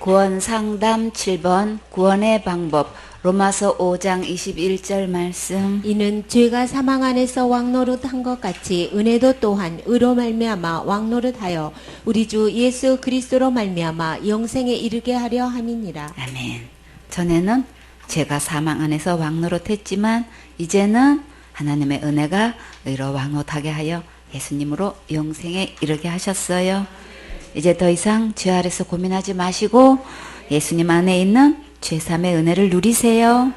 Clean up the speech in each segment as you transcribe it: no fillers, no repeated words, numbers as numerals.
구원 상담 7번 구원의 방법 로마서 5장 21절 말씀. 이는 죄가 사망 안에서 왕노릇한 것 같이 은혜도 또한 의로 말미암아 왕노릇하여 우리 주 예수 그리스도로 말미암아 영생에 이르게 하려 함이니라. 아멘. 전에는 죄가 사망 안에서 왕노릇했지만 이제는 하나님의 은혜가 의로 왕노릇하게 하여 예수님으로 영생에 이르게 하셨어요. 이제 더 이상 죄 아래서 고민하지 마시고 예수님 안에 있는 죄삼의 은혜를 누리세요.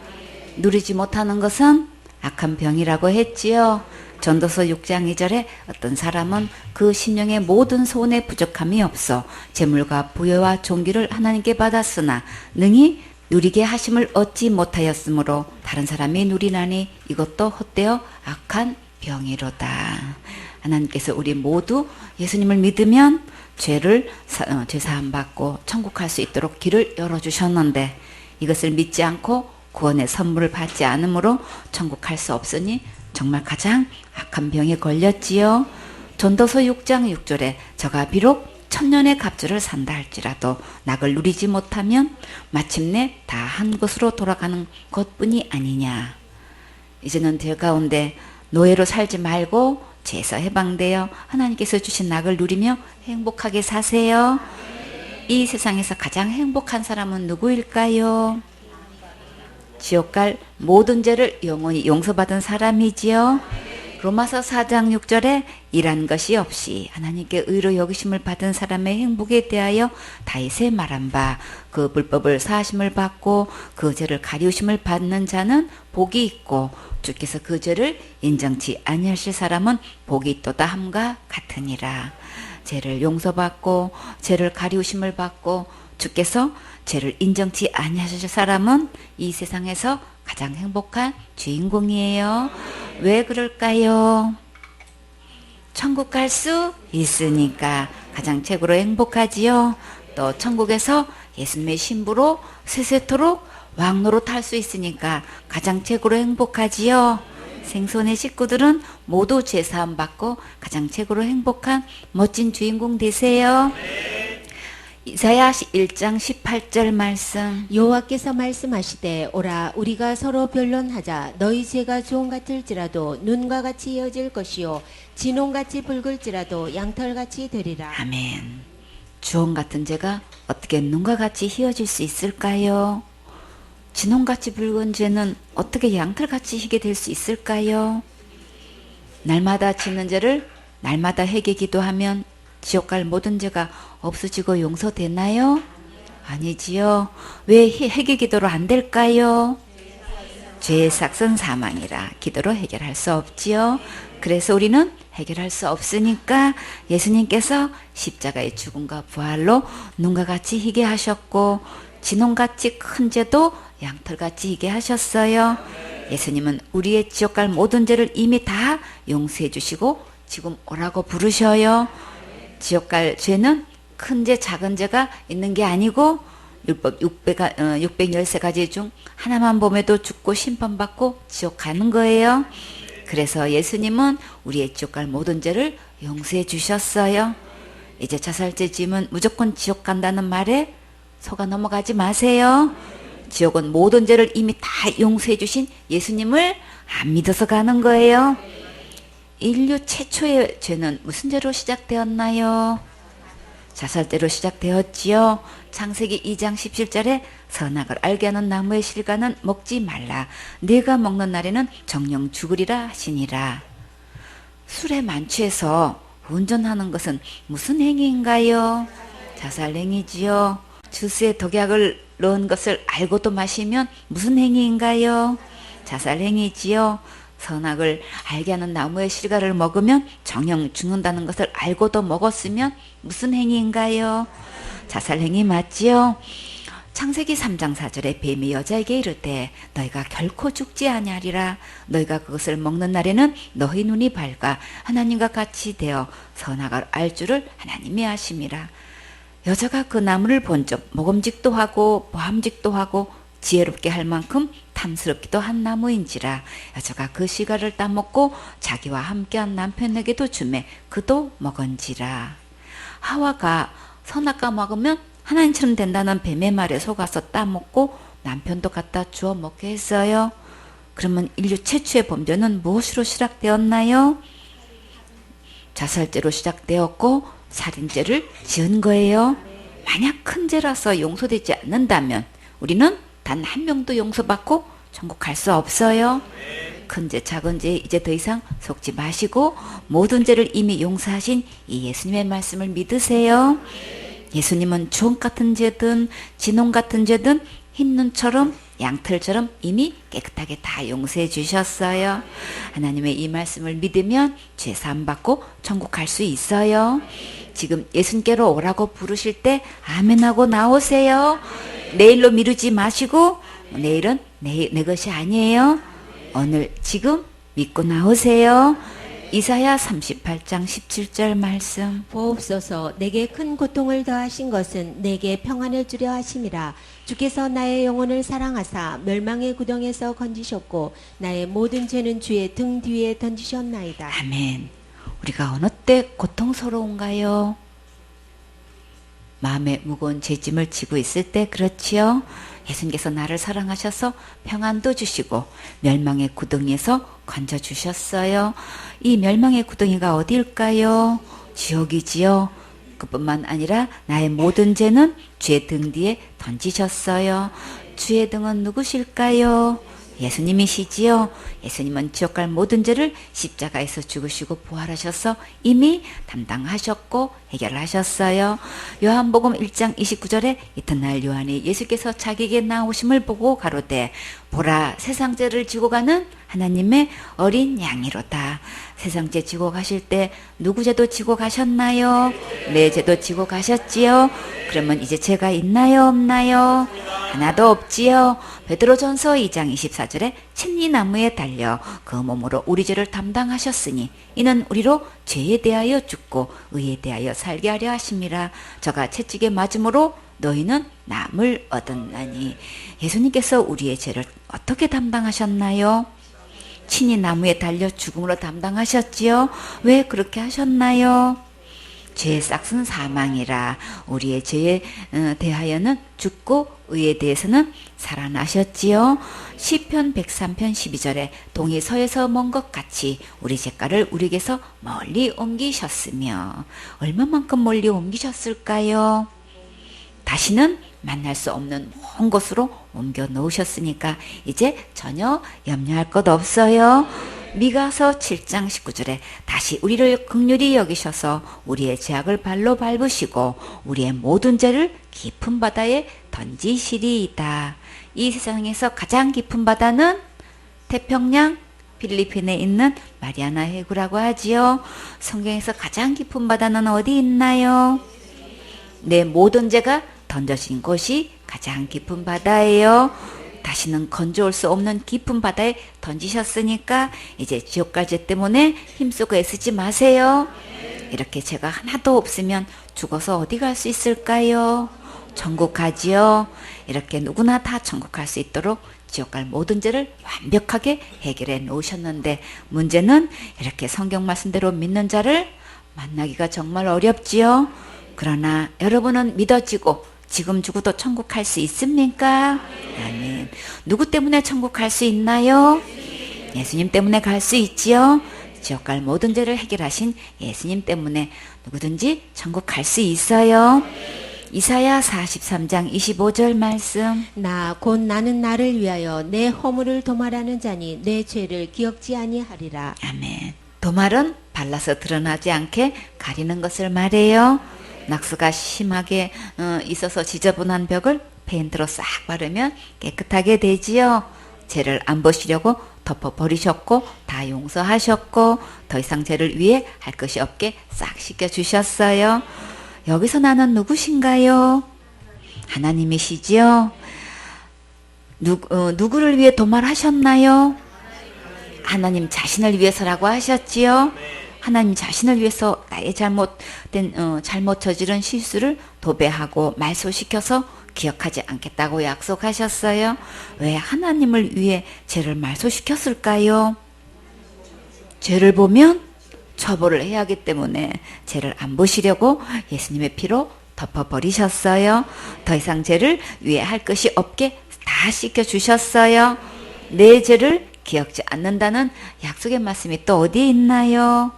누리지 못하는 것은 악한 병이라고 했지요. 전도서 6장 2절에 어떤 사람은 그 심령의 모든 소원에 부족함이 없어 재물과 부여와 존귀를 하나님께 받았으나 능히 누리게 하심을 얻지 못하였으므로 다른 사람이 누리나니 이것도 헛되어 악한 병이로다. 하나님께서 우리 모두 예수님을 믿으면 죄사함 받고 천국 갈 수 있도록 길을 열어주셨는데 이것을 믿지 않고 구원의 선물을 받지 않으므로 천국 갈 수 없으니 정말 가장 악한 병에 걸렸지요. 전도서 6장 6절에 저가 비록 천년의 갑주를 산다 할지라도 낙을 누리지 못하면 마침내 다 한 곳으로 돌아가는 것뿐이 아니냐. 이제는 죄 가운데 노예로 살지 말고 죄에서 해방되어 하나님께서 주신 낙을 누리며 행복하게 사세요. 이 세상에서 가장 행복한 사람은 누구일까요? 지옥 갈 모든 죄를 영원히 용서받은 사람이지요. 로마서 4장 6절에 일한 것이 없이 하나님께 의로 여기심을 받은 사람의 행복에 대하여 다윗의 말한 바 그 불법을 사하심을 받고 그 죄를 가리우심을 받는 자는 복이 있고 주께서 그 죄를 인정치 아니하실 사람은 복이 있도다 함과 같으니라. 죄를 용서받고 죄를 가리우심을 받고 주께서 죄를 인정치 아니하실 사람은 이 세상에서 가장 행복한 주인공이에요. 왜 그럴까요? 천국 갈 수 있으니까 가장 최고로 행복하지요. 또 천국에서 예수님의 신부로 세세토록 왕노릇 할 수 있으니까 가장 최고로 행복하지요. 생손의 식구들은 모두 죄사함 받고 가장 최고로 행복한 멋진 주인공 되세요. 이사야 1장 18절 말씀. 여호와께서 말씀하시되 오라 우리가 서로 변론하자. 너희 죄가 주홍 같을지라도 눈과 같이 이어질 것이요 진홍같이 붉을지라도 양털같이 되리라. 아멘. 주홍 같은 죄가 어떻게 눈과 같이 희어질 수 있을까요? 진홍같이 붉은 죄는 어떻게 양털같이 희게 될 수 있을까요? 날마다 짓는 죄를 날마다 회개 기도하면 지옥 갈 모든 죄가 없어지고 용서되나요? 아니지요. 왜 회개 기도로 안 될까요? 죄의 삭은 사망이라 기도로 해결할 수 없지요. 그래서 우리는 해결할 수 없으니까 예수님께서 십자가의 죽음과 부활로 눈과 같이 희게 하셨고 진홍같이 큰 죄도 양털같이 희게 하셨어요. 예수님은 우리의 지옥 갈 모든 죄를 이미 다 용서해 주시고 지금 오라고 부르셔요. 지옥 갈 죄는 큰 죄, 작은 죄가 있는 게 아니고 율법 613가지 중 하나만 범해도 죽고 심판받고 지옥 가는 거예요. 그래서 예수님은 우리의 지옥 갈 모든 죄를 용서해 주셨어요. 이제 자살죄 지으면 무조건 지옥 간다는 말에 속아 넘어가지 마세요. 지옥은 모든 죄를 이미 다 용서해 주신 예수님을 안 믿어서 가는 거예요. 인류 최초의 죄는 무슨 죄로 시작되었나요? 자살죄로 시작되었지요. 창세기 2장 17절에 선악을 알게 하는 나무의 실과는 먹지 말라. 네가 먹는 날에는 정령 죽으리라 하시니라. 술에 만취해서 운전하는 것은 무슨 행위인가요? 자살 행위지요. 주스에 독약을 넣은 것을 알고도 마시면 무슨 행위인가요? 자살 행위지요. 선악을 알게 하는 나무의 실과를 먹으면 정령 죽는다는 것을 알고도 먹었으면 무슨 행위인가요? 자살 행위 맞지요? 창세기 3장 4절에 뱀이 여자에게 이르되 너희가 결코 죽지 아니하리라. 너희가 그것을 먹는 날에는 너희 눈이 밝아 하나님과 같이 되어 선악을 알 줄을 하나님이 아심이라. 여자가 그 나무를 본즉 먹음직도 하고 보함직도 하고 지혜롭게 할 만큼 탐스럽기도 한 나무인지라. 여자가 그 씨가를 따먹고 자기와 함께한 남편에게도 주매 그도 먹은지라. 하와가 선악과 먹으면 하나님처럼 된다는 뱀의 말에 속아서 따먹고 남편도 갖다 주워 먹게 했어요. 그러면 인류 최초의 범죄는 무엇으로 시작되었나요? 자살죄로 시작되었고 살인죄를 지은 거예요. 만약 큰 죄라서 용서되지 않는다면 우리는 단 한 명도 용서받고 천국 갈 수 없어요. 큰 죄, 작은 죄 이제 더 이상 속지 마시고 모든 죄를 이미 용서하신 이 예수님의 말씀을 믿으세요. 예수님은 주홍 같은 죄든 진홍 같은 죄든 흰눈처럼 양털처럼 이미 깨끗하게 다 용서해 주셨어요. 하나님의 이 말씀을 믿으면 죄 사함 받고 천국 갈 수 있어요. 지금 예수님께로 오라고 부르실 때 아멘하고 나오세요. 내일로 미루지 마시고 내일은 내 것이 아니에요. 오늘 지금 믿고 나오세요. 이사야 38장 17절 말씀. 보옵소서 내게 큰 고통을 더하신 것은 내게 평안을 주려 하심이라. 주께서 나의 영혼을 사랑하사 멸망의 구덩에서 건지셨고 나의 모든 죄는 주의 등 뒤에 던지셨나이다. 아멘. 우리가 어느 때 고통스러운가요? 마음에 무거운 죄짐을 지고 있을 때 그렇지요. 예수님께서 나를 사랑하셔서 평안도 주시고 멸망의 구덩이에서 건져주셨어요. 이 멸망의 구덩이가 어디일까요? 지옥이지요. 그뿐만 아니라 나의 모든 죄는 주의 등 뒤에 던지셨어요. 주의 등은 누구실까요? 예수님이시지요. 예수님은 지옥 갈 모든 죄를 십자가에서 죽으시고 부활하셔서 이미 담당하셨고 해결하셨어요. 요한복음 1장 29절에 이튿날 요한이 예수께서 자기에게 나오심을 보고 가로되 보라 세상 죄를 지고 가는 하나님의 어린 양이로다. 세상 죄 지고 가실 때 누구 죄도 지고 가셨나요? 내 죄도 지고 가셨지요. 그러면 이제 죄가 있나요 없나요? 하나도 없지요. 베드로전서 2장 24절에 친히 나무에 달려 그 몸으로 우리 죄를 담당하셨으니 이는 우리로 죄에 대하여 죽고 의에 대하여 살게 하려 하심이라. 저가 채찍에 맞음으로 너희는 남을 얻었나니. 예수님께서 우리의 죄를 어떻게 담당하셨나요? 친히 나무에 달려 죽음으로 담당하셨지요. 왜 그렇게 하셨나요? 죄의 싹은 사망이라. 우리의 죄에 대하여는 죽고 의에 대해서는 살아나셨지요. 시편 103편 12절에 동이 서에서 먼 것 같이 우리 죄가를 우리에게서 멀리 옮기셨으며 얼마만큼 멀리 옮기셨을까요? 다시는 만날 수 없는 먼 곳으로 옮겨 놓으셨으니까 이제 전혀 염려할 것 없어요. 미가서 7장 19절에 다시 우리를 긍휼히 여기셔서 우리의 죄악을 발로 밟으시고 우리의 모든 죄를 깊은 바다에 던지시리이다. 이 세상에서 가장 깊은 바다는 태평양 필리핀에 있는 마리아나 해구라고 하지요. 성경에서 가장 깊은 바다는 어디 있나요? 내 모든 죄가 던져진 곳이 가장 깊은 바다예요. 다시는 건져올 수 없는 깊은 바다에 던지셨으니까 이제 지옥갈 죄 때문에 힘쓰고 애쓰지 마세요. 이렇게 죄가 하나도 없으면 죽어서 어디 갈 수 있을까요? 천국 가지요. 이렇게 누구나 다 천국 갈 수 있도록 지옥 갈 모든 죄를 완벽하게 해결해 놓으셨는데 문제는 이렇게 성경 말씀대로 믿는 자를 만나기가 정말 어렵지요. 그러나 여러분은 믿어지고 지금 죽어도 천국 갈 수 있습니까? 아멘. 누구 때문에 천국 갈 수 있나요? 예수님 때문에 갈 수 있지요. 지옥 갈 모든 죄를 해결하신 예수님 때문에 누구든지 천국 갈 수 있어요. 이사야 43장 25절 말씀. 나 곧 나는 나를 위하여 내 허물을 도말하는 자니 내 죄를 기억지 아니하리라. 아멘. 도말은 발라서 드러나지 않게 가리는 것을 말해요. 낙서가 심하게 있어서 지저분한 벽을 페인트로 싹 바르면 깨끗하게 되지요. 죄를 안 보시려고 덮어버리셨고 다 용서하셨고 더 이상 죄를 위해 할 것이 없게 싹 씻겨주셨어요. 여기서 나는 누구신가요? 하나님이시지요. 누구를 위해 도말하셨나요? 하나님 자신을 위해서라고 하셨지요. 하나님 자신을 위해서 나의 잘못 저지른 실수를 도배하고 말소시켜서 기억하지 않겠다고 약속하셨어요. 왜 하나님을 위해 죄를 말소시켰을까요? 죄를 보면 처벌을 해야 하기 때문에 죄를 안 보시려고 예수님의 피로 덮어버리셨어요. 더 이상 죄를 위에 할 것이 없게 다 씻겨주셨어요. 내 죄를 기억지 않는다는 약속의 말씀이 또 어디에 있나요?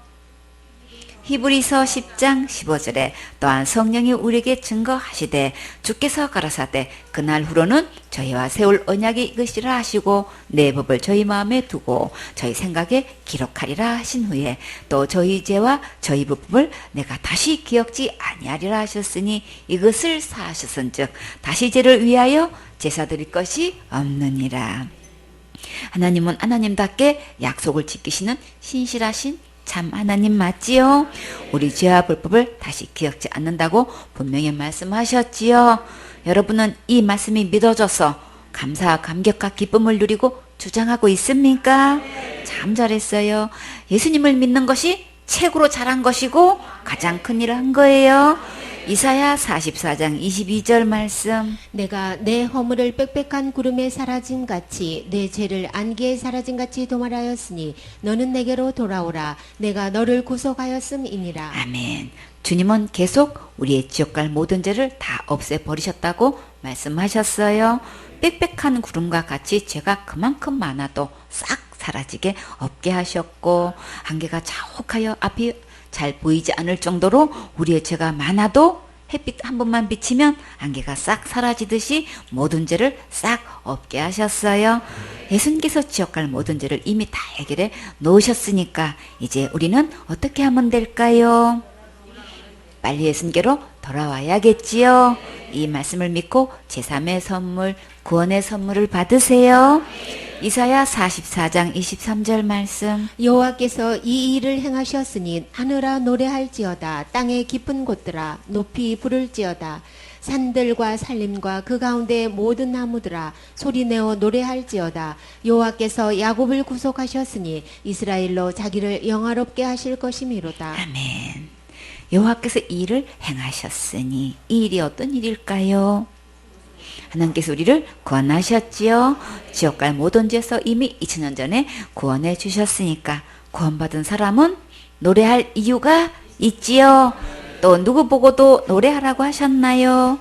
히브리서 10장 15절에 또한 성령이 우리에게 증거하시되 주께서 가라사대 그날 후로는 저희와 세울 언약이 이것이라 하시고 내 법을 저희 마음에 두고 저희 생각에 기록하리라 하신 후에 또 저희 죄와 저희 불법을 내가 다시 기억지 아니하리라 하셨으니 이것을 사하셨은즉 다시 죄를 위하여 제사 드릴 것이 없느니라. 하나님은 하나님답게 약속을 지키시는 신실하신 참 하나님 맞지요? 우리 죄와 불법을 다시 기억지 않는다고 분명히 말씀하셨지요. 여러분은 이 말씀이 믿어져서 감사와 감격과 기쁨을 누리고 주장하고 있습니까? 참 잘했어요. 예수님을 믿는 것이 최고로 잘한 것이고 가장 큰 일을 한 거예요. 이사야 44장 22절 말씀. 내가 내 허물을 빽빽한 구름에 사라진 같이 내 죄를 안개에 사라진 같이 도말하였으니 너는 내게로 돌아오라. 내가 너를 구속하였음이니라. 아멘. 주님은 계속 우리의 지옥 갈 모든 죄를 다 없애버리셨다고 말씀하셨어요. 빽빽한 구름과 같이 죄가 그만큼 많아도 싹 사라지게 없게 하셨고 안개가 자욱하여 앞이 잘 보이지 않을 정도로 우리의 죄가 많아도 햇빛 한 번만 비치면 안개가 싹 사라지듯이 모든 죄를 싹 없게 하셨어요. 예수님께서 지옥 갈 모든 죄를 이미 다 해결해 놓으셨으니까 이제 우리는 어떻게 하면 될까요? 빨리 예수님께로 돌아와야겠지요. 이 말씀을 믿고 제3의 선물, 구원의 선물을 받으세요. 이사야 44장 23절 말씀. 여호와께서 이 일을 행하셨으니 하늘아 노래할지어다. 땅의 깊은 곳들아 높이 부를지어다. 산들과 산림과 그 가운데 모든 나무들아 소리내어 노래할지어다. 여호와께서 야곱을 구속하셨으니 이스라엘로 자기를 영화롭게 하실 것이미로다. 아멘. 여호와께서 이 일을 행하셨으니 이 일이 어떤 일일까요? 하나님께서 우리를 구원하셨지요. 지옥 갈 모든 죄에서 이미 2000년 전에 구원해 주셨으니까 구원받은 사람은 노래할 이유가 있지요. 또 누구 보고도 노래하라고 하셨나요?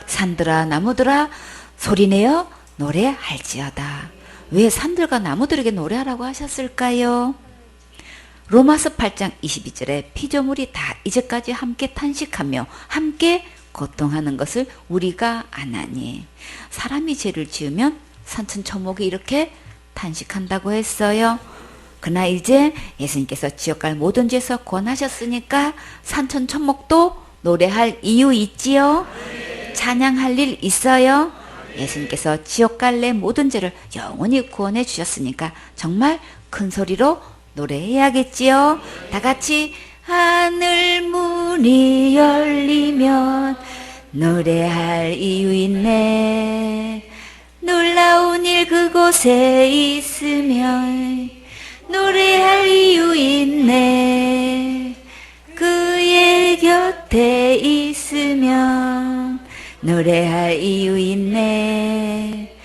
산들아 나무들아 소리내어 노래할지어다. 왜 산들과 나무들에게 노래하라고 하셨을까요? 로마서 8장 22절에 피조물이 다 이제까지 함께 탄식하며 함께 고통하는 것을 우리가 아나니. 사람이 죄를 지으면 산천초목이 이렇게 탄식한다고 했어요. 그러나 이제 예수님께서 지옥 갈 모든 죄에서 구원하셨으니까 산천초목도 노래할 이유 있지요. 찬양할 일 있어요. 예수님께서 지옥 갈 내 모든 죄를 영원히 구원해 주셨으니까 정말 큰 소리로 노래해야겠지요. 다 같이 하늘 문이 열리면 노래할 이유 있네. 놀라운 일 그곳에 있으면 노래할 이유 있네. 그의 곁에 있으면 노래할 이유 있네.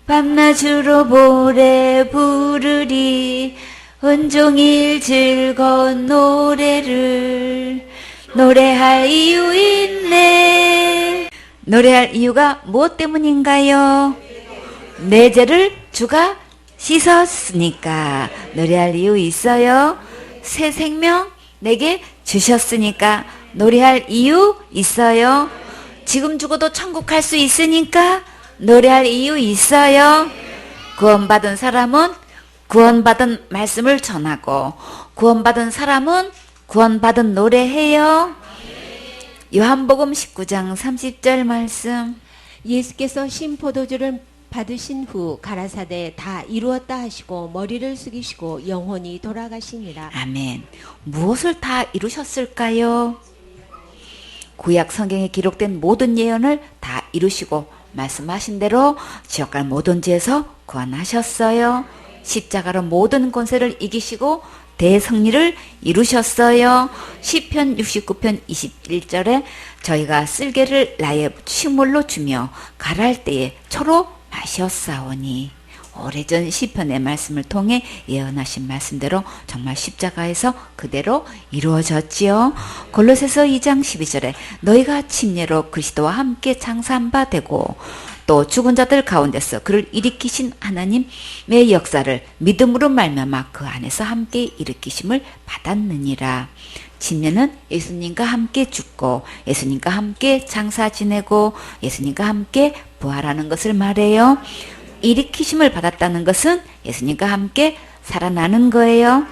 밤낮 주로 보래 부르리 온종일 즐거운 노래를 노래할 이유 있네. 노래할 이유가 무엇 때문인가요? 내 죄를 주가 씻었으니까 노래할 이유 있어요. 새 생명 내게 주셨으니까 노래할 이유 있어요. 지금 죽어도 천국 갈 수 있으니까 노래할 이유 있어요. 구원받은 사람은 구원받은 말씀을 전하고 구원받은 사람은 구원받은 노래해요. 요한복음 19장 30절 말씀. 예수께서 신포도주를 받으신 후 가라사대 다 이루었다 하시고 머리를 숙이시고 영혼이 돌아가시니라. 아멘. 무엇을 다 이루셨을까요? 구약 성경에 기록된 모든 예언을 다 이루시고 말씀하신 대로 지옥 갈 모든 죄에서 구원하셨어요. 십자가로 모든 권세를 이기시고 대승리를 이루셨어요. 시편 69편 21절에 저희가 쓸개를 나의 식물로 주며 가랄 때에 초로 마셨사오니. 오래전 시편의 말씀을 통해 예언하신 말씀대로 정말 십자가에서 그대로 이루어졌지요. 골로새서 2장 12절에 너희가 침례로 그리스도와 함께 장사한 바 되고 또 죽은 자들 가운데서 그를 일으키신 하나님의 역사를 믿음으로 말미암아 그 안에서 함께 일으키심을 받았느니라. 침례는 예수님과 함께 죽고 예수님과 함께 장사 지내고 예수님과 함께 부활하는 것을 말해요. 일으키심을 받았다는 것은 예수님과 함께 살아나는 거예요.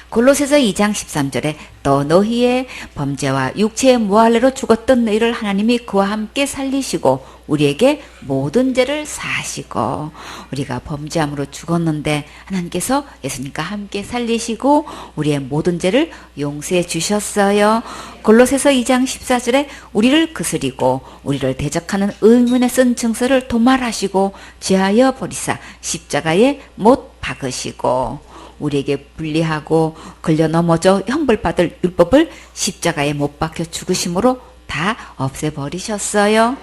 골로새서 2장 13절에 또 너희의 범죄와 육체의 무할례로 죽었던 너희를 하나님이 그와 함께 살리시고 우리에게 모든 죄를 사하시고 우리가 범죄함으로 죽었는데 하나님께서 예수님과 함께 살리시고 우리의 모든 죄를 용서해 주셨어요. 골로새서 2장 14절에 우리를 거스리고 우리를 대적하는 의문에 쓴 증서를 도말하시고 제하여 버리사 십자가에 못 박으시고 우리에게 불리하고 걸려 넘어져 형벌받을 율법을 십자가에 못 박혀 죽으심으로 다 없애버리셨어요.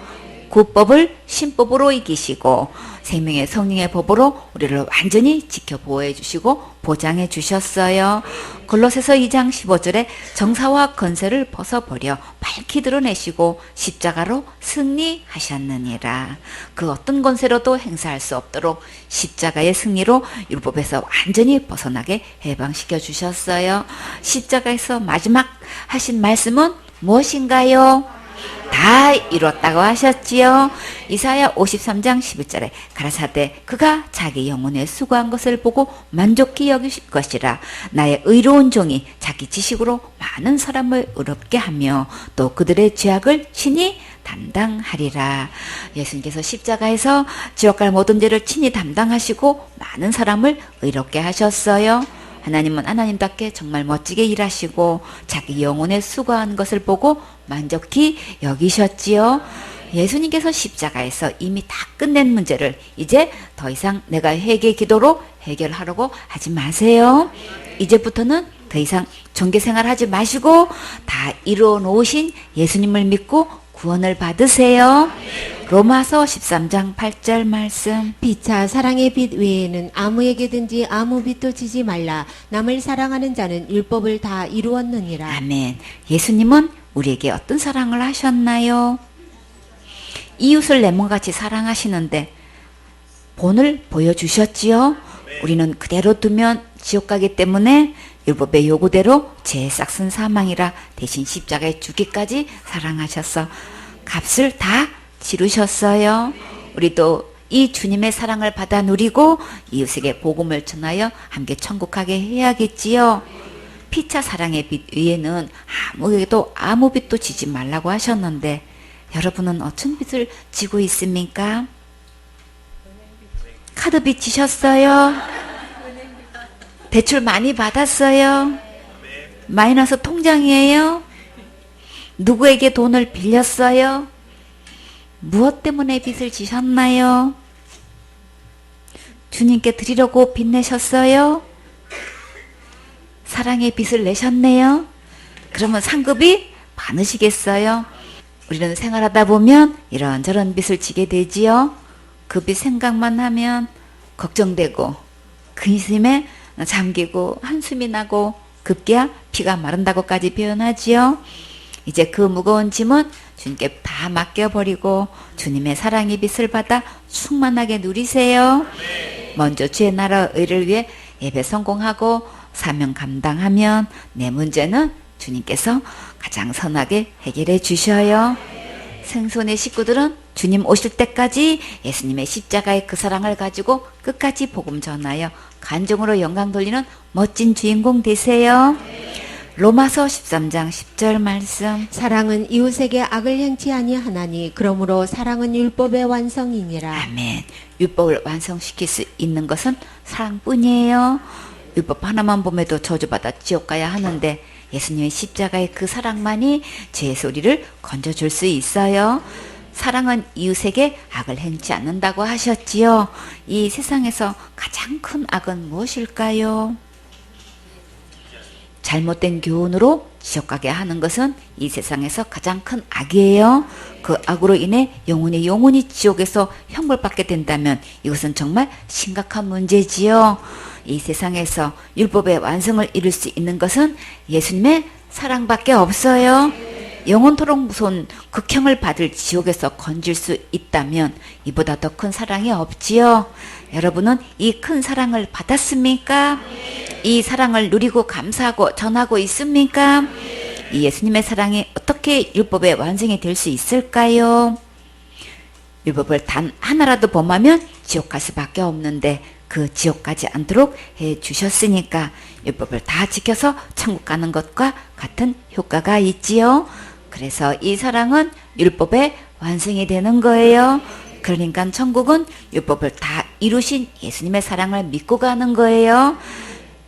구법을 신법으로 이기시고 생명의 성령의 법으로 우리를 완전히 지켜 보호해 주시고 보장해 주셨어요. 골로새서 2장 15절에 정사와 건세를 벗어버려 밝히 드러내시고 십자가로 승리하셨느니라. 그 어떤 건세로도 행사할 수 없도록 십자가의 승리로 율법에서 완전히 벗어나게 해방시켜 주셨어요. 십자가에서 마지막 하신 말씀은 무엇인가요? 다 이뤘다고 하셨지요. 이사야 53장 11절에 가라사대 그가 자기 영혼에 수고한 것을 보고 만족히 여기실 것이라. 나의 의로운 종이 자기 지식으로 많은 사람을 의롭게 하며 또 그들의 죄악을 친히 담당하리라. 예수님께서 십자가에서 지옥 갈 모든 죄를 친히 담당하시고 많은 사람을 의롭게 하셨어요. 하나님은 하나님답게 정말 멋지게 일하시고 자기 영혼에 수고한 것을 보고 만족히 여기셨지요. 예수님께서 십자가에서 이미 다 끝낸 문제를 이제 더 이상 내가 회개 기도로 해결하려고 하지 마세요. 이제부터는 더 이상 종교생활 하지 마시고 다 이루어 놓으신 예수님을 믿고 구원을 받으세요. 로마서 13장 8절 말씀. 피차 사랑의 빛 외에는 아무에게든지 아무 빛도 지지 말라. 남을 사랑하는 자는 율법을 다 이루었느니라. 아멘. 예수님은 우리에게 어떤 사랑을 하셨나요? 이웃을 내 몸같이 사랑하시는데 본을 보여주셨지요. 우리는 그대로 두면 지옥 가기 때문에 율법의 요구대로 죄의 싹슨 사망이라 대신 십자가에 죽기까지 사랑하셔서 값을 다 치르셨어요. 우리도 이 주님의 사랑을 받아 누리고 이웃에게 복음을 전하여 함께 천국 가게 해야겠지요. 피차 사랑의 빛 위에는 아무에게도 아무 빛도 지지 말라고 하셨는데 여러분은 어떤 빛을 지고 있습니까? 카드빚 지셨어요? 대출 많이 받았어요? 마이너스 통장이에요? 누구에게 돈을 빌렸어요? 무엇 때문에 빚을 지셨나요? 주님께 드리려고 빚내셨어요? 사랑의 빚을 내셨네요? 그러면 상급이 많으시겠어요? 우리는 생활하다 보면 이런저런 빚을 지게 되지요. 그 빚 생각만 하면 걱정되고 근심에 잠기고 한숨이 나고 급기야 피가 마른다고까지 표현하지요. 이제 그 무거운 짐은 주님께 다 맡겨버리고 주님의 사랑의 빛을 받아 충만하게 누리세요. 먼저 주의 나라 의를 위해 예배 성공하고 사명 감당하면 내 문제는 주님께서 가장 선하게 해결해 주셔요. 생손의 식구들은 주님 오실 때까지 예수님의 십자가의 그 사랑을 가지고 끝까지 복음 전하여 간증으로 영광 돌리는 멋진 주인공 되세요. 로마서 13장 10절 말씀. 사랑은 이웃에게 악을 행치 아니하나니 그러므로 사랑은 율법의 완성이니라. 아멘. 율법을 완성시킬 수 있는 것은 사랑뿐이에요. 율법 하나만 봄에도 저주받아 지옥 가야 하는데 예수님의 십자가의 그 사랑만이 죄의 소리를 건져줄 수 있어요. 사랑은 이웃에게 악을 행치 않는다고 하셨지요. 이 세상에서 가장 큰 악은 무엇일까요? 잘못된 교훈으로 지옥 가게 하는 것은 이 세상에서 가장 큰 악이에요. 그 악으로 인해 영원히 지옥에서 형벌받게 된다면 이것은 정말 심각한 문제지요. 이 세상에서 율법의 완성을 이룰 수 있는 것은 예수님의 사랑밖에 없어요. 영원토록 무서운 극형을 받을 지옥에서 건질 수 있다면 이보다 더 큰 사랑이 없지요. 여러분은 이 큰 사랑을 받았습니까? 이 사랑을 누리고 감사하고 전하고 있습니까? 이 예수님의 사랑이 어떻게 율법의 완성이 될 수 있을까요? 율법을 단 하나라도 범하면 지옥 갈 수밖에 없는데 그 지옥 가지 않도록 해 주셨으니까 율법을 다 지켜서 천국 가는 것과 같은 효과가 있지요. 그래서 이 사랑은 율법의 완성이 되는 거예요. 그러니까 천국은 율법을 다 이루신 예수님의 사랑을 믿고 가는 거예요.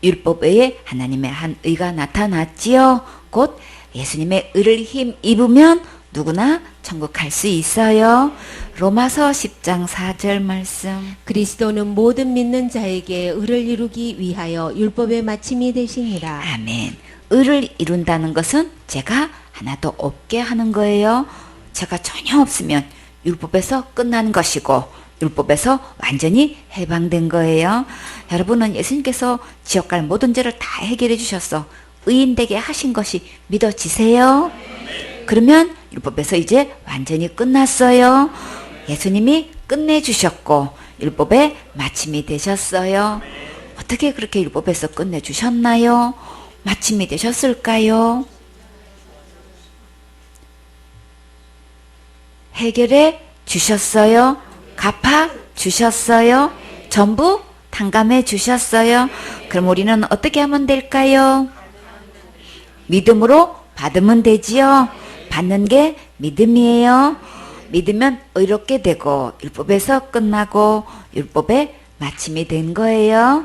율법 외에 하나님의 한 의가 나타났지요. 곧 예수님의 의를 힘입으면 누구나 천국 갈 수 있어요. 로마서 10장 4절 말씀. 그리스도는 모든 믿는 자에게 의를 이루기 위하여 율법의 마침이 되시니라. 아멘. 의를 이룬다는 것은 제가 하나도 없게 하는 거예요. 제가 전혀 없으면 율법에서 끝난 것이고 율법에서 완전히 해방된 거예요. 여러분은 예수님께서 지옥 갈 모든 죄를 다 해결해 주셔서 의인되게 하신 것이 믿어지세요? 그러면 율법에서 이제 완전히 끝났어요. 예수님이 끝내주셨고 율법의 마침이 되셨어요. 어떻게 그렇게 율법에서 끝내주셨나요? 마침이 되셨을까요? 해결해 주셨어요. 갚아 주셨어요. 전부 탕감해 주셨어요. 그럼 우리는 어떻게 하면 될까요? 믿음으로 받으면 되지요. 받는 게 믿음이에요. 믿으면 의롭게 되고 율법에서 끝나고 율법의 마침이 된 거예요.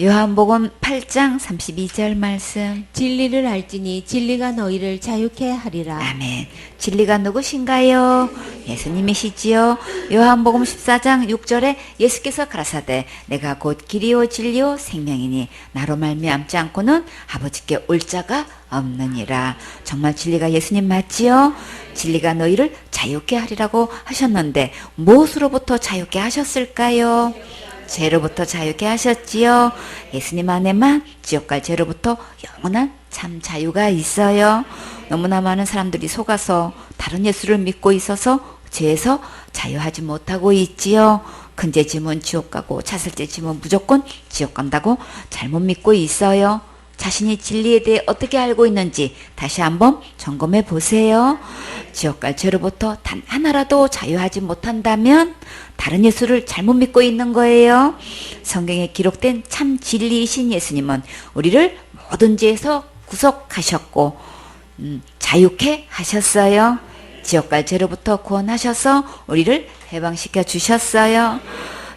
요한복음 8장 32절 말씀. 진리를 알지니 진리가 너희를 자유케 하리라. 아멘. 진리가 누구신가요? 예수님이시지요. 요한복음 14장 6절에 예수께서 가라사대 내가 곧 길이요 진리요 생명이니 나로 말미암지 않고는 아버지께 올 자가 없느니라. 정말 진리가 예수님 맞지요? 진리가 너희를 자유케 하리라고 하셨는데 무엇으로부터 자유케 하셨을까요? 죄로부터 자유케 하셨지요. 예수님 안에만 지옥 갈 죄로부터 영원한 참 자유가 있어요. 너무나 많은 사람들이 속아서 다른 예수를 믿고 있어서 죄에서 자유하지 못하고 있지요. 큰죄 지면 지옥 가고 자살죄 지면 무조건 지옥 간다고 잘못 믿고 있어요. 자신이 진리에 대해 어떻게 알고 있는지 다시 한번 점검해 보세요. 지옥 갈 죄로부터 단 하나라도 자유하지 못한다면 다른 예수를 잘못 믿고 있는 거예요. 성경에 기록된 참 진리이신 예수님은 우리를 모든 죄에서 구속하셨고 자유케 하셨어요. 지옥 갈 죄로부터 구원하셔서 우리를 해방시켜 주셨어요.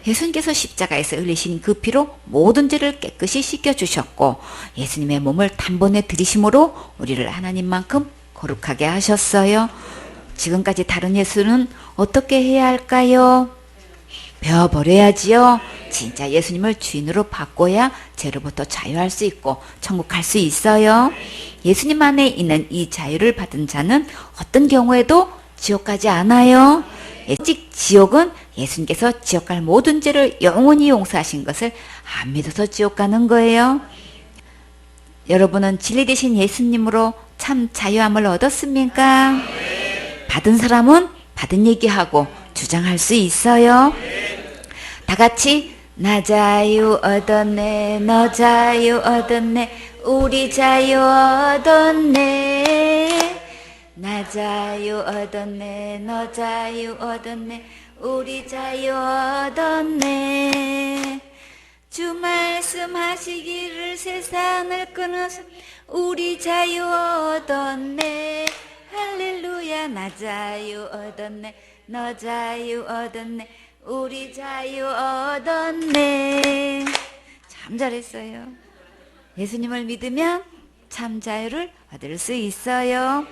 예수님께서 십자가에서 흘리신 그 피로 모든 죄를 깨끗이 씻겨주셨고 예수님의 몸을 단번에 들이심으로 우리를 하나님만큼 거룩하게 하셨어요. 지금까지 다른 예수는 어떻게 해야 할까요? 배워버려야지요. 진짜 예수님을 주인으로 바꿔야 죄로부터 자유할 수 있고 천국 갈 수 있어요. 예수님 안에 있는 이 자유를 받은 자는 어떤 경우에도 지옥 가지 않아요. 오직 지옥은 예수님께서 지옥 갈 모든 죄를 영원히 용서하신 것을 안 믿어서 지옥 가는 거예요. 여러분은 진리 되신 예수님으로 참 자유함을 얻었습니까? 받은 사람은 받은 얘기하고 주장할 수 있어요. 다 같이 나 자유 얻었네 너 자유 얻었네 우리 자유 얻었네 나 자유 얻었네 너 자유 얻었네 우리 자유 얻었네 주 말씀하시기를 세상을 끊어서 우리 자유 얻었네 할렐루야 나 자유 얻었네 너 자유 얻었네 우리 자유 얻었네. 참 잘했어요. 예수님을 믿으면 참 자유를 얻을 수 있어요.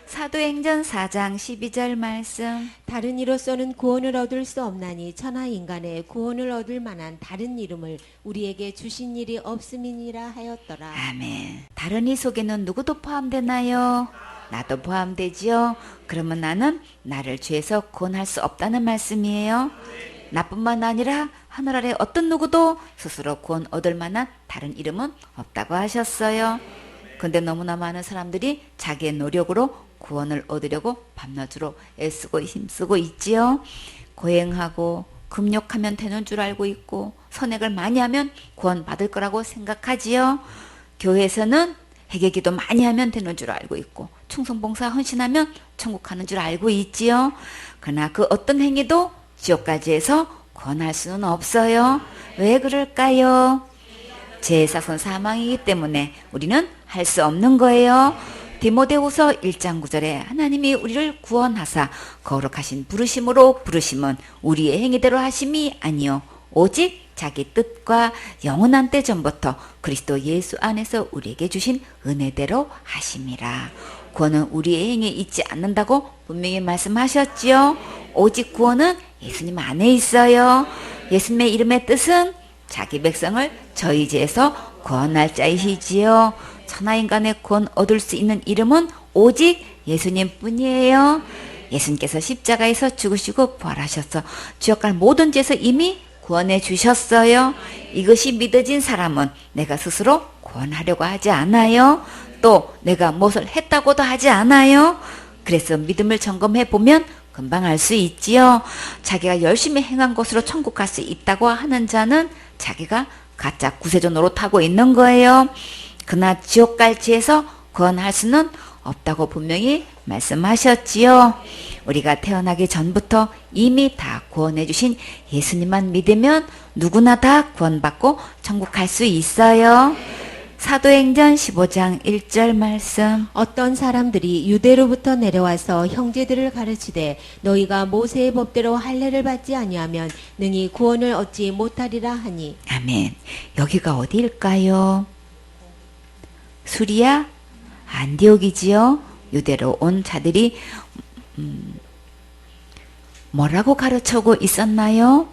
사도행전 4장 12절 말씀. 다른 이로서는 구원을 얻을 수 없나니 천하 인간의 구원을 얻을 만한 다른 이름을 우리에게 주신 일이 없음이니라 하였더라. 아멘. 다른 이 속에는 누구도 포함되나요? 나도 포함되지요. 그러면 나는 나를 죄에서 구원할 수 없다는 말씀이에요. 나뿐만 아니라 하늘 아래 어떤 누구도 스스로 구원 얻을 만한 다른 이름은 없다고 하셨어요. 근데 너무나 많은 사람들이 자기의 노력으로 구원을 얻으려고 밤낮으로 애쓰고 힘쓰고 있지요. 고행하고 금욕하면 되는 줄 알고 있고 선행을 많이 하면 구원 받을 거라고 생각하지요. 교회에서는 회개기도 많이 하면 되는 줄 알고 있고 충성봉사 헌신하면 천국 가는 줄 알고 있지요. 그러나 그 어떤 행위도 지옥까지 해서 구원할 수는 없어요. 왜 그럴까요? 죄의 삭은 사망이기 때문에 우리는 할 수 없는 거예요. 디모데후서 1장 9절에 하나님이 우리를 구원하사 거룩하신 부르심으로 부르심은 우리의 행위대로 하심이 아니요 오직 자기 뜻과 영원한 때 전부터 그리스도 예수 안에서 우리에게 주신 은혜대로 하심이라. 구원은 우리의 행위에 있지 않는다고 분명히 말씀하셨지요. 오직 구원은 예수님 안에 있어요. 예수님의 이름의 뜻은 자기 백성을 저희 죄에서 구원할 자이시지요. 천하인간의 구원 얻을 수 있는 이름은 오직 예수님 뿐이에요. 예수님께서 십자가에서 죽으시고 부활하셔서 지옥 갈 모든 죄에서 이미 구원해 주셨어요. 이것이 믿어진 사람은 내가 스스로 구원하려고 하지 않아요. 또 내가 무엇을 했다고도 하지 않아요. 그래서 믿음을 점검해 보면 금방 알 수 있지요. 자기가 열심히 행한 것으로 천국 갈 수 있다고 하는 자는 자기가 가짜 구세주 노릇하고 있는 거예요. 그러나 지옥 갈 죄에서 구원할 수는 없다고 분명히 말씀하셨지요. 우리가 태어나기 전부터 이미 다 구원해 주신 예수님만 믿으면 누구나 다 구원받고 천국 갈 수 있어요. 사도행전 15장 1절 말씀. 어떤 사람들이 유대로부터 내려와서 형제들을 가르치되 너희가 모세의 법대로 할례를 받지 아니하면 능히 구원을 얻지 못하리라 하니. 아멘. 여기가 어디일까요? 수리아 안디옥이지요. 유대로 온 자들이 뭐라고 가르치고 있었나요?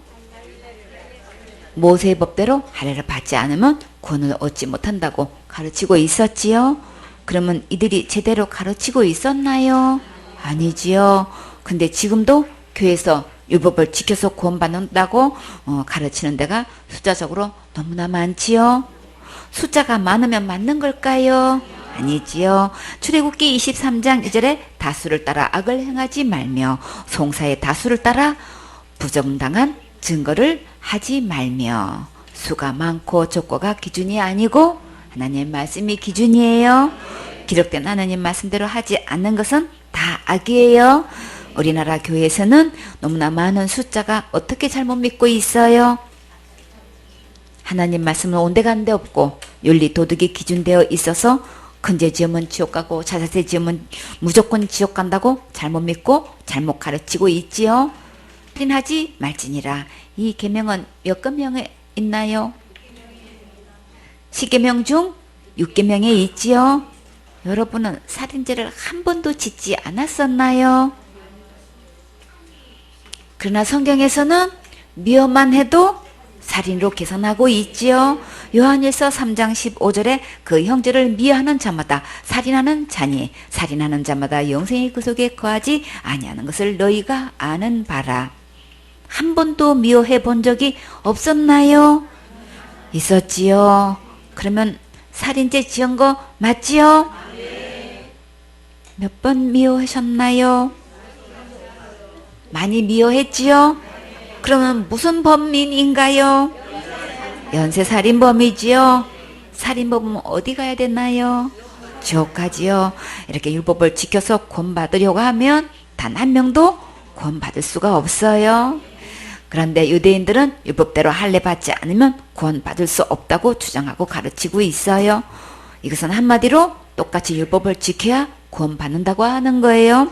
모세의 법대로 할례를 받지 않으면 구원을 얻지 못한다고 가르치고 있었지요. 그러면 이들이 제대로 가르치고 있었나요? 아니지요. 근데 지금도 교회에서 율법을 지켜서 구원받는다고 가르치는 데가 숫자적으로 너무나 많지요. 숫자가 많으면 맞는 걸까요? 아니지요. 출애굽기 23장 2절에 다수를 따라 악을 행하지 말며 송사의 다수를 따라 부정당한 증거를 하지 말며. 수가 많고 적고가 기준이 아니고 하나님 말씀이 기준이에요. 기록된 하나님 말씀대로 하지 않는 것은 다 악이에요. 우리나라 교회에서는 너무나 많은 숫자가 어떻게 잘못 믿고 있어요? 하나님 말씀은 온데간데 없고 윤리 도덕이 기준되어 있어서 큰죄 지으면 지옥 가고 자잘죄 지으면 무조건 지옥 간다고 잘못 믿고 잘못 가르치고 있지요. 살인하지 말지니라. 이 계명은 몇 계명에 있나요? 10계명 중 6계명에 있지요. 여러분은 살인죄를 한 번도 짓지 않았었나요? 그러나 성경에서는 미워만 해도 살인으로 계산하고 있지요. 요한일서 3장 15절에 그 형제를 미워하는 자마다 살인하는 자니 살인하는 자마다 영생이 그 속에 거하지 아니하는 것을 너희가 아는 바라. 한 번도 미워해 본 적이 없었나요? 있었지요. 그러면 살인죄 지은 거 맞지요? 몇 번 미워하셨나요? 많이 미워했지요? 그러면 무슨 범인인가요? 연쇄살인범이지요. 살인범은 어디 가야 되나요? 지옥 가지요. 이렇게 율법을 지켜서 구원받으려고 하면 단 한 명도 구원받을 수가 없어요. 그런데 유대인들은 율법대로 할례 받지 않으면 구원받을 수 없다고 주장하고 가르치고 있어요. 이것은 한마디로 똑같이 율법을 지켜야 구원받는다고 하는 거예요.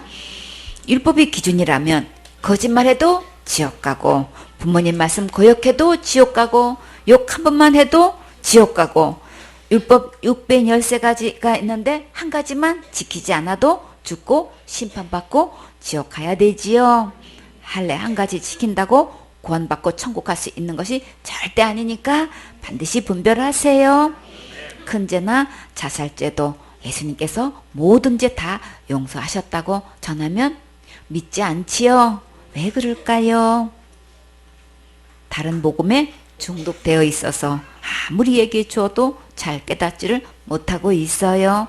율법이 기준이라면 거짓말해도 지옥 가고 부모님 말씀 거역해도 지옥 가고 욕 한 번만 해도 지옥 가고 율법 613가지가 있는데 한 가지만 지키지 않아도 죽고 심판받고 지옥 가야 되지요. 할례 한 가지 지킨다고 구원받고 천국 갈 수 있는 것이 절대 아니니까 반드시 분별하세요. 큰 죄나 자살죄도 예수님께서 모든 죄 다 용서하셨다고 전하면 믿지 않지요. 왜 그럴까요? 다른 복음에 중독되어 있어서 아무리 얘기해 주어도 잘 깨닫지를 못하고 있어요.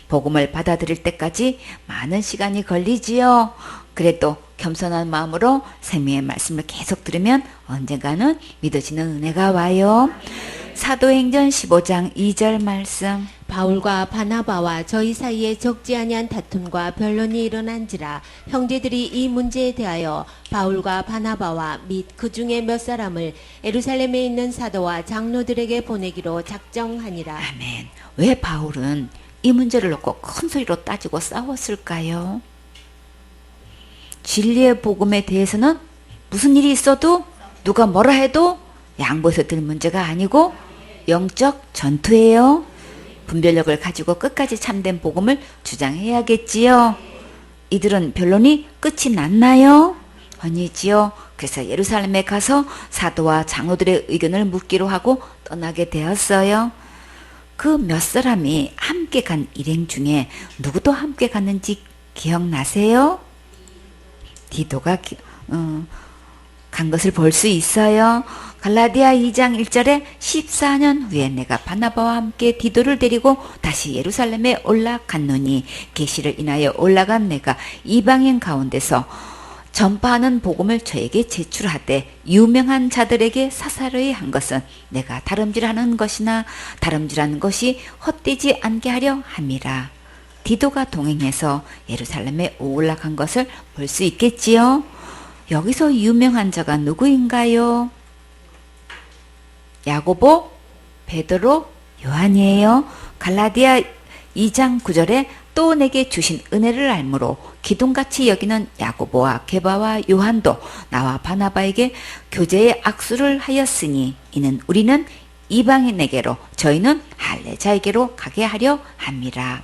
복음을 받아들일 때까지 많은 시간이 걸리지요. 그래도 겸손한 마음으로 생명의 말씀을 계속 들으면 언젠가는 믿어지는 은혜가 와요. 사도행전 15장 2절 말씀. 바울과 바나바와 저희 사이에 적지 아니한 다툼과 변론이 일어난지라 형제들이 이 문제에 대하여 바울과 바나바와 및 그 중에 몇 사람을 예루살렘에 있는 사도와 장로들에게 보내기로 작정하니라. 아멘. 왜 바울은 이 문제를 놓고 큰 소리로 따지고 싸웠을까요? 진리의 복음에 대해서는 무슨 일이 있어도 누가 뭐라 해도 양보해서 될 문제가 아니고 영적 전투예요. 분별력을 가지고 끝까지 참된 복음을 주장해야겠지요. 이들은 변론이 끝이 났나요? 아니지요. 그래서 예루살렘에 가서 사도와 장로들의 의견을 묻기로 하고 떠나게 되었어요. 그 몇 사람이 함께 간 일행 중에 누구도 함께 갔는지 기억나세요? 디도가 간 것을 볼 수 있어요. 갈라디아 2장 1절에 14년 후에 내가 바나바와 함께 디도를 데리고 다시 예루살렘에 올라갔노니 계시를 인하여 올라간 내가 이방인 가운데서 전파하는 복음을 저에게 제출하되 유명한 자들에게 사사로이 한 것은 내가 다름질하는 것이나 다름질하는 것이 헛되지 않게 하려 함이라. 디도가 동행해서 예루살렘에 올라간 것을 볼 수 있겠지요. 여기서 유명한 자가 누구인가요? 야고보, 베드로, 요한이에요. 갈라디아 2장 9절에 또 내게 주신 은혜를 알므로 기둥같이 여기는 야고보와 게바와 요한도 나와 바나바에게 교제의 악수를 하였으니 이는 우리는 이방인에게로 저희는 할례자에게로 가게 하려 함이라.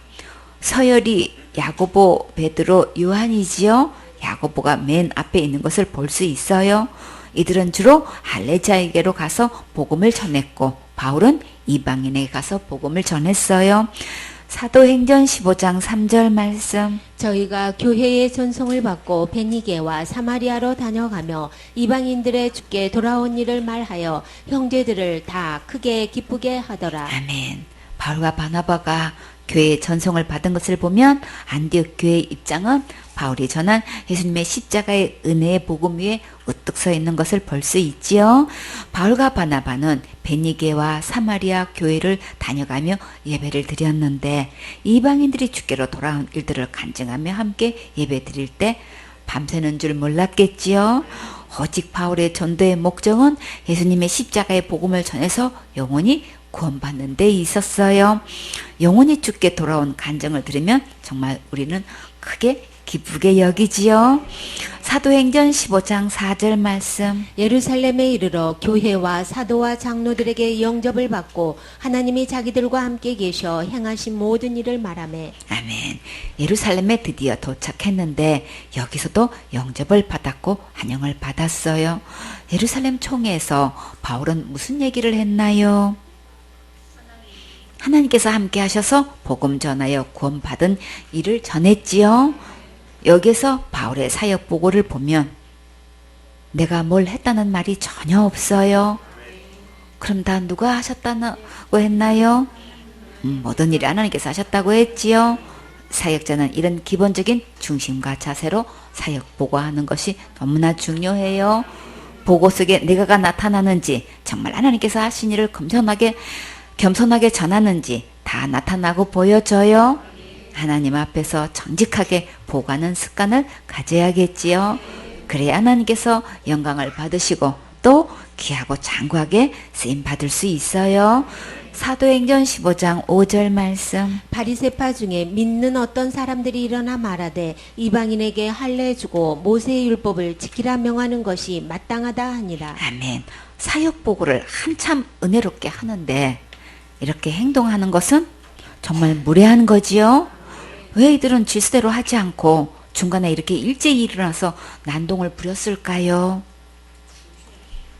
서열이 야고보, 베드로, 요한이지요. 야고보가 맨 앞에 있는 것을 볼 수 있어요. 이들은 주로 할례자에게로 가서 복음을 전했고 바울은 이방인에게 가서 복음을 전했어요. 사도행전 15장 3절 말씀. 저희가 교회의 전송을 받고 베니게와 사마리아로 다녀가며 이방인들의 주께 돌아온 일을 말하여 형제들을 다 크게 기쁘게 하더라. 아멘. 바울과 바나바가 교회의 전송을 받은 것을 보면 안디옥 교회의 입장은 바울이 전한 예수님의 십자가의 은혜의 복음 위에 우뚝 서 있는 것을 볼 수 있지요. 바울과 바나바는 베니게와 사마리아 교회를 다녀가며 예배를 드렸는데 이방인들이 주께로 돌아온 일들을 간증하며 함께 예배 드릴 때 밤새는 줄 몰랐겠지요. 오직 바울의 전도의 목적은 예수님의 십자가의 복음을 전해서 영원히 구원받는 데 있었어요. 영원히 주께 돌아온 간증을 들으면 정말 우리는 크게 기쁘게 여기지요. 사도행전 15장 4절 말씀. 예루살렘에 이르러 교회와 사도와 장로들에게 영접을 받고 하나님이 자기들과 함께 계셔 행하신 모든 일을 말하매. 아멘. 예루살렘에 드디어 도착했는데 여기서도 영접을 받았고 환영을 받았어요. 예루살렘 총회에서 바울은 무슨 얘기를 했나요? 하나님께서 함께 하셔서 복음 전하여 구원받은 일을 전했지요. 여기서 바울의 사역 보고를 보면 내가 뭘 했다는 말이 전혀 없어요. 그럼 다 누가 하셨다고 했나요? 모든 일을 하나님께서 하셨다고 했지요. 사역자는 이런 기본적인 중심과 자세로 사역 보고하는 것이 너무나 중요해요. 보고 속에 내가가 나타나는지 정말 하나님께서 하신 일을 겸손하게 전하는지 다 나타나고 보여져요. 하나님 앞에서 정직하게 보고하는 습관을 가져야겠지요. 그래야 하나님께서 영광을 받으시고 또 귀하고 장구하게 쓰임 받을 수 있어요. 사도행전 15장 5절 말씀. 바리새파 중에 믿는 어떤 사람들이 일어나 말하되 이방인에게 할례 주고 모세의 율법을 지키라 명하는 것이 마땅하다 하니라. 아멘. 사역 보고를 한참 은혜롭게 하는데 이렇게 행동하는 것은 정말 무례한 거지요. 왜 이들은 질서대로 하지 않고 중간에 이렇게 일제히 일어나서 난동을 부렸을까요?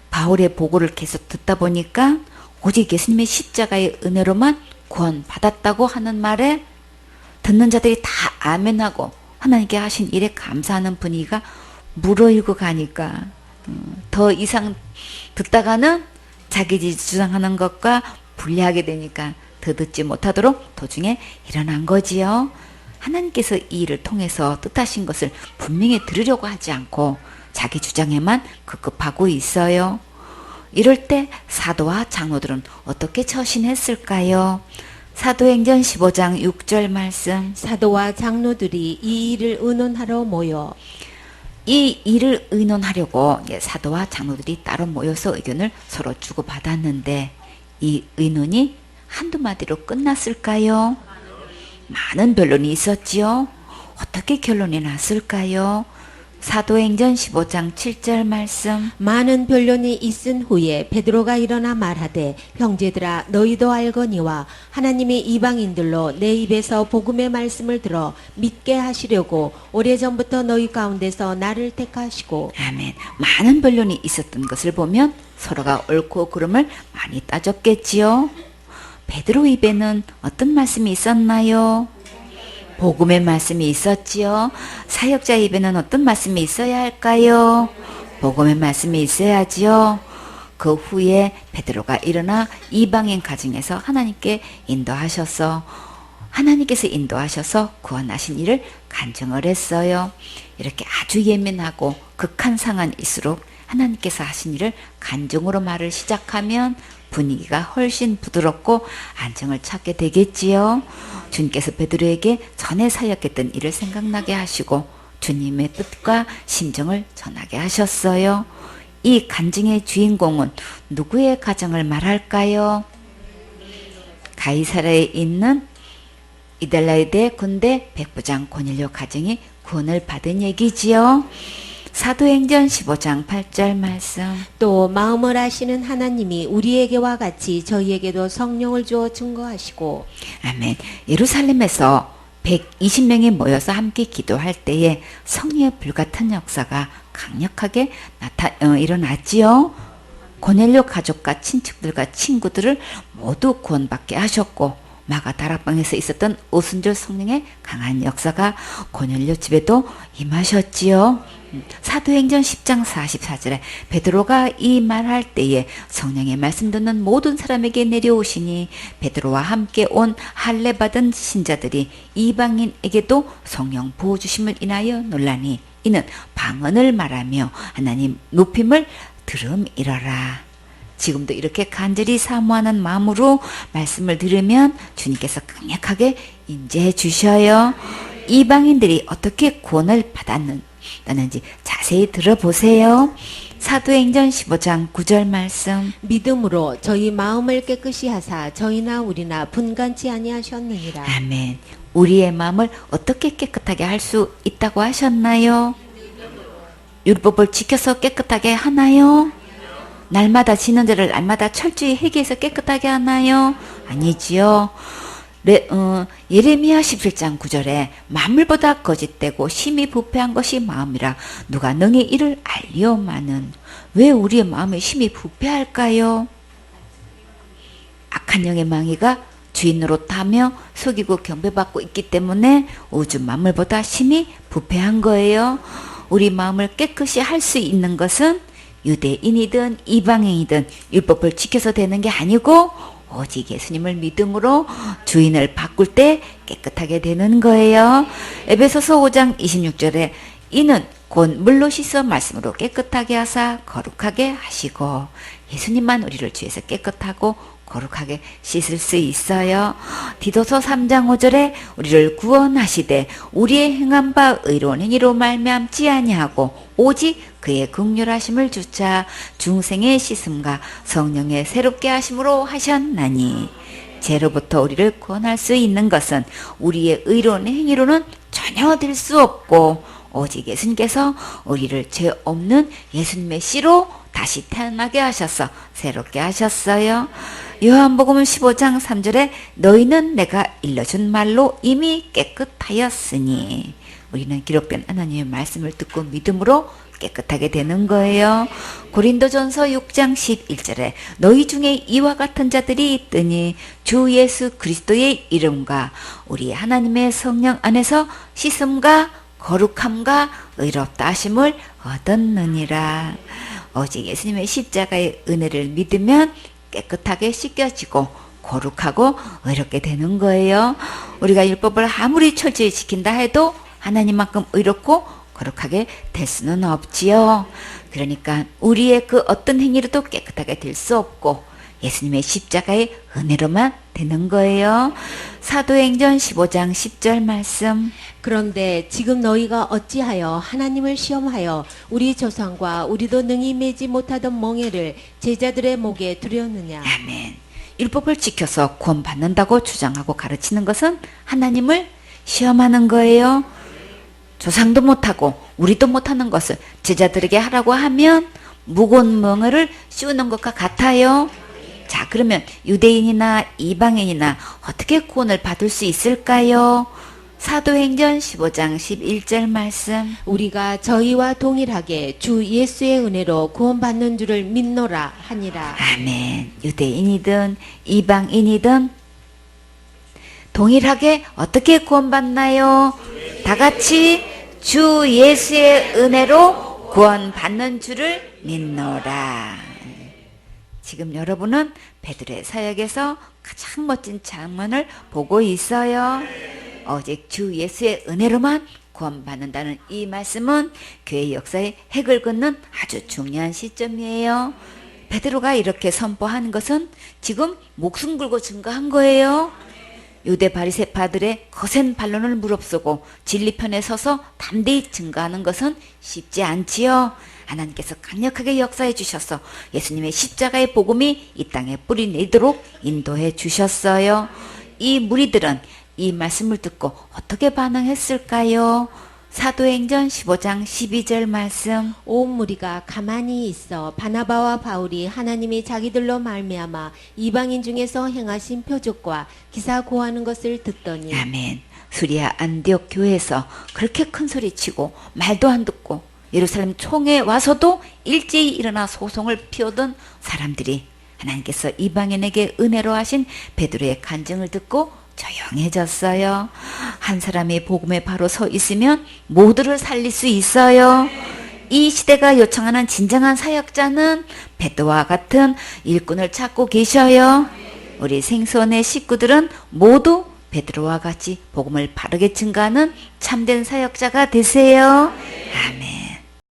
바울의 보고를 계속 듣다 보니까 오직 예수님의 십자가의 은혜로만 구원받았다고 하는 말에 듣는 자들이 다 아멘하고 하나님께 하신 일에 감사하는 분위기가 무르익고 가니까 더 이상 듣다가는 자기 주장하는 것과 분리하게 되니까 더 듣지 못하도록 도중에 일어난 거지요. 하나님께서 이 일을 통해서 뜻하신 것을 분명히 들으려고 하지 않고 자기 주장에만 급급하고 있어요. 이럴 때 사도와 장로들은 어떻게 처신했을까요? 사도행전 15장 6절 말씀. 사도와 장로들이 이 일을 의논하러 모여 이 일을 의논하려고 사도와 장로들이 따로 모여서 의견을 서로 주고받았는데 이 의논이 한두 마디로 끝났을까요? 많은 변론이 있었지요. 어떻게 결론이 났을까요? 사도행전 15장 7절 말씀. 많은 변론이 있은 후에 베드로가 일어나 말하되 형제들아 너희도 알거니와 하나님이 이방인들로 내 입에서 복음의 말씀을 들어 믿게 하시려고 오래전부터 너희 가운데서 나를 택하시고. 아멘. 많은 변론이 있었던 것을 보면 서로가 옳고 그름을 많이 따졌겠지요. 베드로 입에는 어떤 말씀이 있었나요? 복음의 말씀이 있었지요. 사역자 입에는 어떤 말씀이 있어야 할까요? 복음의 말씀이 있어야지요. 그 후에 베드로가 일어나 이방인 가정에서 하나님께서 인도하셔서 구원하신 일을 간증을 했어요. 이렇게 아주 예민하고 극한 상황일수록 하나님께서 하신 일을 간증으로 말을 시작하면 분위기가 훨씬 부드럽고 안정을 찾게 되겠지요. 주님께서 베드로에게 전에 사역했던 일을 생각나게 하시고 주님의 뜻과 심정을 전하게 하셨어요. 이 간증의 주인공은 누구의 가정을 말할까요? 가이사라에 있는 이달라이대 군대 백부장 고넬료 가정이 구원을 받은 얘기지요. 사도행전 15장 8절 말씀. 또 마음을 아시는 하나님이 우리에게와 같이 저희에게도 성령을 주어 증거하시고. 아멘. 예루살렘에서 120명이 모여서 함께 기도할 때에 성령의 불같은 역사가 강력하게 일어났지요. 고넬료 가족과 친척들과 친구들을 모두 구원받게 하셨고 마가 다락방에서 있었던 오순절 성령의 강한 역사가 고넬료 집에도 임하셨지요. 사도행전 10장 44절에 베드로가 이 말할 때에 성령의 말씀 듣는 모든 사람에게 내려오시니 베드로와 함께 온 할례 받은 신자들이 이방인에게도 성령 부어주심을 인하여 놀라니 이는 방언을 말하며 하나님 높임을 들음이러라. 지금도 이렇게 간절히 사모하는 마음으로 말씀을 들으면 주님께서 강력하게 임재해 주셔요. 이방인들이 어떻게 구원을 받았는지 자세히 들어보세요. 사도행전 15장 9절 말씀. 믿음으로 저희 마음을 깨끗이 하사 저희나 우리나 분간치 아니하셨느니라. 아멘. 우리의 마음을 어떻게 깨끗하게 할 수 있다고 하셨나요? 율법을 지켜서 깨끗하게 하나요? 날마다 지는 죄를 날마다 철저히 회개해서 깨끗하게 하나요? 아니지요. 예레미야 17장 9절에 만물보다 거짓되고 심히 부패한 것이 마음이라 누가 능히 이를 알리오마는. 왜 우리의 마음이 심히 부패할까요? 악한 영의 망이가 주인으로 타며 속이고 경배받고 있기 때문에 우주 만물보다 심히 부패한 거예요. 우리 마음을 깨끗이 할 수 있는 것은 유대인이든 이방인이든 율법을 지켜서 되는 게 아니고 오직 예수님을 믿음으로 주인을 바꿀 때 깨끗하게 되는 거예요. 에베소서 5장 26절에 이는 곧 물로 씻어 말씀으로 깨끗하게 하사 거룩하게 하시고. 예수님만 우리를 주에서 깨끗하고 거룩하게 씻을 수 있어요. 디도서 3장 5절에 우리를 구원하시되 우리의 행한 바 의로운 행위로 말미암지 아니하고 오직 그의 긍휼하심을 주차 중생의 씻음과 성령의 새롭게 하심으로 하셨나니. 죄로부터 우리를 구원할 수 있는 것은 우리의 의로운 행위로는 전혀 될 수 없고 오직 예수님께서 우리를 죄 없는 예수님의 씨로 다시 태어나게 하셔서 새롭게 하셨어요. 요한복음 15장 3절에 너희는 내가 일러준 말로 이미 깨끗하였으니, 우리는 기록된 하나님의 말씀을 듣고 믿음으로 깨끗하게 되는 거예요. 고린도전서 6장 11절에 너희 중에 이와 같은 자들이 있더니 주 예수 그리스도의 이름과 우리 하나님의 성령 안에서 씻음과 거룩함과 의롭다 하심을 얻었느니라. 오직 예수님의 십자가의 은혜를 믿으면 깨끗하게 씻겨지고 거룩하고 의롭게 되는 거예요. 우리가 율법을 아무리 철저히 지킨다 해도 하나님만큼 의롭고 거룩하게 될 수는 없지요. 그러니까 우리의 그 어떤 행위로도 깨끗하게 될 수 없고 예수님의 십자가의 은혜로만 되는 거예요. 사도행전 15장 10절 말씀. 그런데 지금 너희가 어찌하여 하나님을 시험하여 우리 조상과 우리도 능히 매지 못하던 멍에를 제자들의 목에 두려느냐. 아멘. 율법을 지켜서 구원받는다고 주장하고 가르치는 것은 하나님을 시험하는 거예요. 조상도 못하고 우리도 못하는 것을 제자들에게 하라고 하면 무거운 멍에를 씌우는 것과 같아요. 자, 그러면 유대인이나 이방인이나 어떻게 구원을 받을 수 있을까요? 사도행전 15장 11절 말씀. 우리가 저희와 동일하게 주 예수의 은혜로 구원받는 줄을 믿노라 하니라. 아멘. 유대인이든 이방인이든 동일하게 어떻게 구원받나요? 다 같이 주 예수의 은혜로 구원받는 줄을 믿노라. 지금 여러분은 베드로의 사역에서 가장 멋진 장면을 보고 있어요. 오직 주 예수의 은혜로만 구원받는다는 이 말씀은 교회 역사의 핵을 긋는 아주 중요한 시점이에요. 베드로가 이렇게 선포하는 것은 지금 목숨 걸고 증거한 거예요. 유대 바리새파들의 거센 반론을 무릅쓰고 진리편에 서서 담대히 증거하는 것은 쉽지 않지요. 하나님께서 강력하게 역사해 주셔서 예수님의 십자가의 복음이 이 땅에 뿌리 내도록 인도해 주셨어요. 이 무리들은 이 말씀을 듣고 어떻게 반응했을까요? 사도행전 15장 12절 말씀. 온 무리가 가만히 있어 바나바와 바울이 하나님이 자기들로 말미암아 이방인 중에서 행하신 표적과 기사 고하는 것을 듣더니. 아멘. 수리아 안디옥 교회에서 그렇게 큰 소리 치고 말도 안 듣고 예루살렘 총에 와서도 일제히 일어나 소송을 피우던 사람들이 하나님께서 이방인에게 은혜로 하신 베드로의 간증을 듣고 조용해졌어요. 한 사람이 복음에 바로 서 있으면 모두를 살릴 수 있어요. 이 시대가 요청하는 진정한 사역자는 베드로와 같은 일꾼을 찾고 계셔요. 우리 생소원의 식구들은 모두 베드로와 같이 복음을 바르게 증가하는 참된 사역자가 되세요. 아멘.